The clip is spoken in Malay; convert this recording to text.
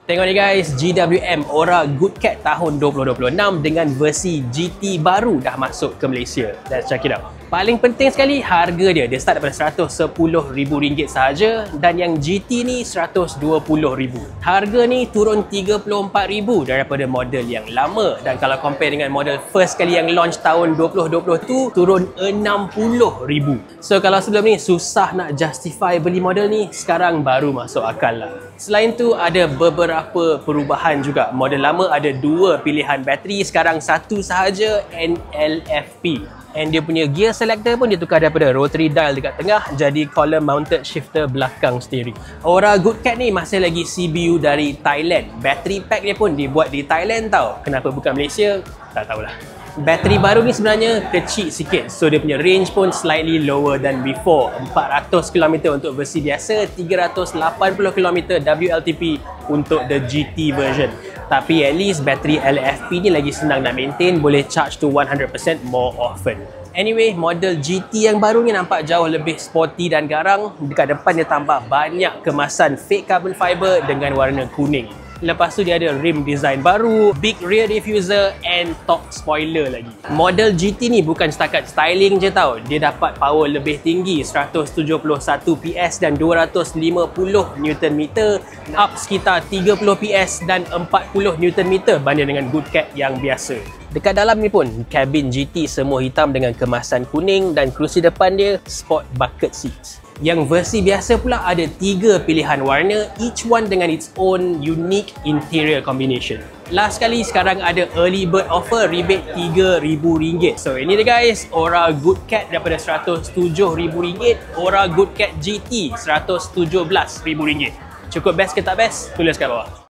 Tengok ni guys, GWM Aura Good Cat tahun 2026 dengan versi GT baru dah masuk ke Malaysia. Let's check it out. Paling penting sekali, harga dia start daripada RM110,000 sahaja dan yang GT ni RM120,000. Harga ni turun RM34,000 daripada model yang lama, dan kalau compare dengan model first kali yang launch tahun 2020 tu, turun RM60,000. So kalau sebelum ni susah nak justify beli model ni, sekarang baru masuk akal lah. Selain tu ada beberapa perubahan juga. Model lama ada 2 pilihan bateri, sekarang 1 sahaja NLFP. And dia punya gear selector pun dia tukar daripada rotary dial dekat tengah jadi column mounted shifter belakang steering. Aura Good Cat ni masih lagi CBU dari Thailand. Battery pack dia pun dibuat di Thailand tau. Kenapa bukan Malaysia? Tak tahulah. Bateri baru ni sebenarnya kecil sikit, so dia punya range pun slightly lower than before. 400 km untuk versi biasa, 380 km WLTP untuk the GT version. Tapi at least bateri LFP ni lagi senang nak maintain, boleh charge to 100% more often. Anyway, model GT yang baru ni nampak jauh lebih sporty dan garang. Dekat depan dia tambah banyak kemasan fake carbon fiber dengan warna kuning. Lepas tu dia ada rim design baru, big rear diffuser and top spoiler lagi. Model GT ni bukan setakat styling je tau. Dia dapat power lebih tinggi, 171 PS dan 250 Nm, up sekitar 30 PS dan 40 Nm banding dengan Good Cat yang biasa. Dekat dalam ni pun, kabin GT semua hitam dengan kemasan kuning dan kerusi depan dia sport bucket seats. Yang versi biasa pula ada 3 pilihan warna, each one dengan its own unique interior combination. Last kali sekarang ada early bird offer rebate RM3,000. So ini dia guys, Aura Good Cat daripada RM107,000, Aura Good Cat GT RM117,000. Cukup best ke tak best? Tulis kat bawah.